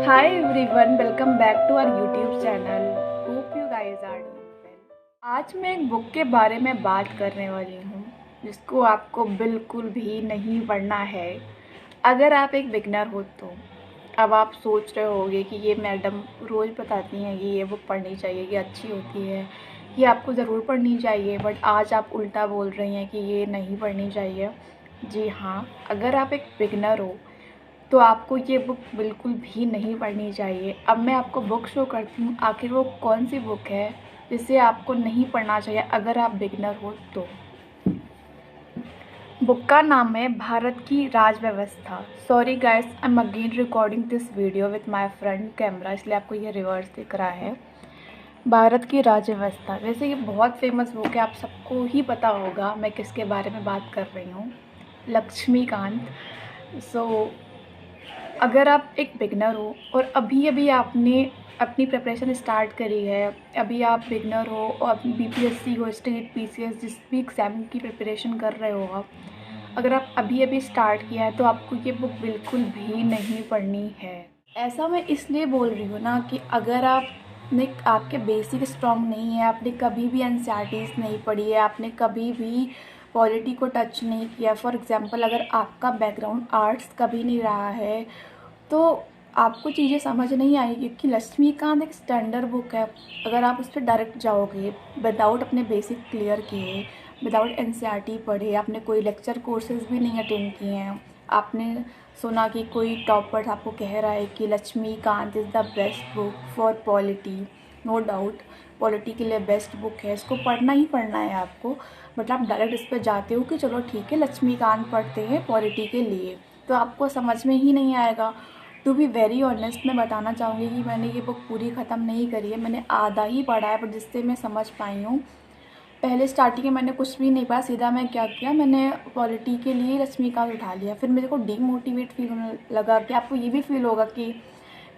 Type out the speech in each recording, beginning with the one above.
Hi everyone, welcome back to our YouTube channel. Hope you guys are doing well. आज मैं एक book के बारे में बात करने वाली हूँ जिसको आपको बिल्कुल भी नहीं पढ़ना है अगर आप एक बिगनर हो तो। अब आप सोच रहे होगे कि ये मैडम रोज़ बताती हैं कि ये बुक पढ़नी चाहिए, ये अच्छी होती है, ये आपको ज़रूर पढ़नी चाहिए, बट आज आप उल्टा बोल रही हैं कि ये नहीं पढ़नी चाहिए। जी हाँ, अगर आप एक बिगनर हो तो आपको ये बुक बिल्कुल भी नहीं पढ़नी चाहिए। अब मैं आपको बुक शो करती हूँ, आखिर वो कौन सी बुक है जिसे आपको नहीं पढ़ना चाहिए अगर आप बिगनर हो तो। बुक का नाम है भारत की राज व्यवस्था। Sorry guys, I am again recording this video with my front camera, इसलिए आपको ये रिवर्स दिख रहा है। भारत की राज व्यवस्था, वैसे ये बहुत फेमस बुक है, आप सबको ही पता होगा मैं किसके बारे में बात कर रही हूँ, लक्ष्मीकांत। अगर आप एक बिगनर हो और अभी अभी आपने अपनी प्रिपरेशन स्टार्ट करी है, अभी आप बिगनर हो और बीपीएससी हो, स्टेट पीसीएस, जिस भी एग्ज़ाम की प्रिपरेशन कर रहे हो आप, अगर आप अभी अभी स्टार्ट किया है तो आपको ये बुक बिल्कुल भी नहीं पढ़नी है। ऐसा मैं इसलिए बोल रही हूँ ना कि अगर आपके बेसिक स्ट्रॉन्ग नहीं है, आपने कभी भी एनसीईआरटीज़ नहीं पढ़ी है, आपने कभी भी पॉलिटी को टच नहीं किया, फॉर एग्ज़ाम्पल अगर आपका बैकग्राउंड आर्ट्स कभी नहीं रहा है तो आपको चीज़ें समझ नहीं आएगी, क्योंकि लक्ष्मीकांत एक स्टैंडर्ड बुक है। अगर आप उस पर डायरेक्ट जाओगे विदाउट अपने बेसिक क्लियर किए, विदाउट एनसीईआरटी पढ़े, आपने कोई लेक्चर कोर्सेज भी नहीं अटेंड किए हैं, आपने सुना कि कोई टॉपर आपको कह रहा है कि Laxmikanth is the best book for polity, no doubt polity के लिए बेस्ट बुक है, इसको पढ़ना ही पढ़ना है आपको, बट आप डायरेक्ट इस पर जाते हो कि चलो ठीक है लक्ष्मीकांत पढ़ते हैं पॉलिटी के लिए, तो आपको समझ में ही नहीं आएगा। टू बी वेरी ऑनेस्ट मैं बताना चाहूँगी कि मैंने ये बुक पूरी ख़त्म नहीं करी है, मैंने आधा ही पढ़ा है, पर जिससे मैं समझ पाई हूँ। पहले स्टार्टिंग में मैंने कुछ भी नहीं पढ़ा, सीधा मैं क्या किया, मैंने पॉलिटी के लिए लक्ष्मीकांत उठा लिया। फिर मेरे को डीमोटिवेट फील होने लगा कि आपको ये भी फील होगा कि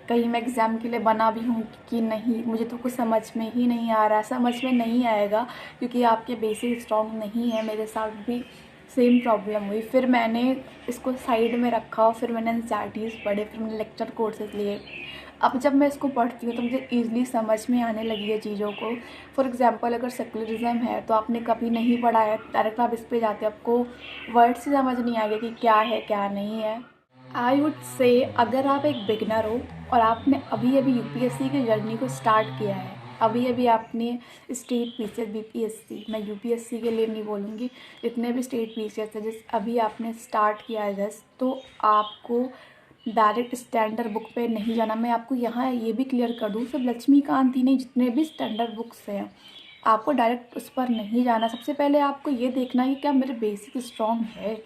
कहीं मैं एग्ज़ाम के लिए बना भी हूँ कि नहीं, मुझे तो कुछ समझ में ही नहीं आ रहा। समझ में नहीं आएगा क्योंकि आपके बेसिक स्ट्रॉन्ग नहीं है। मेरे साथ भी सेम प्रॉब्लम हुई। फिर मैंने इसको साइड में रखा और फिर मैंने एनसीईआरटीज़ पढ़े, फिर मैंने लेक्चर कोर्सेज लिए। अब जब मैं इसको पढ़ती हूँ तो मुझे ईज़िली समझ में आने लगी है चीज़ों को। फॉर एग्ज़ाम्पल अगर सेकुलरिज़म है तो आपने कभी नहीं पढ़ा है, डायरेक्ट आप इस पे जाते हो, आपको वर्ड से समझ नहीं आएगा कि क्या है क्या नहीं है। आई वुड से अगर आप एक बिगनर हो और आपने अभी अभी यूपीएससी की जर्नी को स्टार्ट किया है, अभी अभी आपने स्टेट पीसीएस, बीपीएससी, मैं यूपीएससी के लिए नहीं बोलूँगी, जितने भी स्टेट पीसीएस है जिस अभी आपने स्टार्ट किया है जस्ट, तो आपको डायरेक्ट स्टैंडर्ड बुक पे नहीं जाना। मैं आपको यहाँ ये भी क्लियर कर दूँ, सिर्फ लक्ष्मीकांत ही नहीं, जितने भी स्टैंडर्ड बुक्स हैं आपको डायरेक्ट उस पर नहीं जाना। सबसे पहले आपको ये देखना है कि क्या मेरे बेसिक स्ट्रॉन्ग है।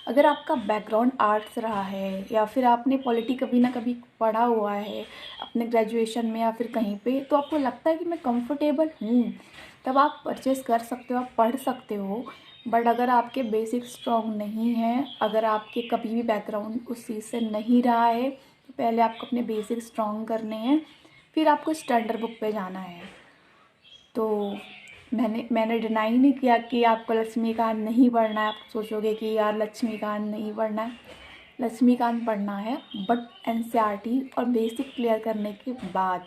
अगर आपका बैकग्राउंड आर्ट्स रहा है या फिर आपने पॉलिटी कभी ना कभी पढ़ा हुआ है अपने ग्रेजुएशन में या फिर कहीं पे, तो आपको लगता है कि मैं कंफर्टेबल हूँ, तब आप परचेज़ कर सकते हो, आप पढ़ सकते हो। बट अगर आपके बेसिक स्ट्रॉन्ग नहीं है, अगर आपके कभी भी बैकग्राउंड उस चीज़ से नहीं रहा है, तो पहले आपको अपने बेसिक स्ट्रॉन्ग करने हैं, फिर आपको स्टैंडर्ड बुक पे जाना है। तो मैंने डिनाई नहीं किया कि आपको लक्ष्मीकांत नहीं पढ़ना है। आप सोचोगे कि यार लक्ष्मीकांत नहीं पढ़ना है, लक्ष्मीकांत पढ़ना है, बट एनसीईआरटी और बेसिक क्लियर करने के बाद,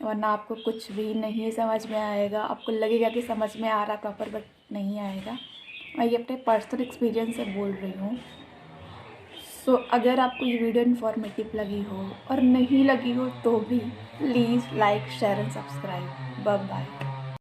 वरना आपको कुछ भी नहीं समझ में आएगा। आपको लगेगा कि समझ में आ रहा प्रॉपर, बट नहीं आएगा। मैं ये अपने पर्सनल एक्सपीरियंस से बोल रही हूँ। सो अगर आपको ये वीडियो इन्फॉर्मेटिव लगी हो और नहीं लगी हो तो भी please like, share and subscribe. Bye bye.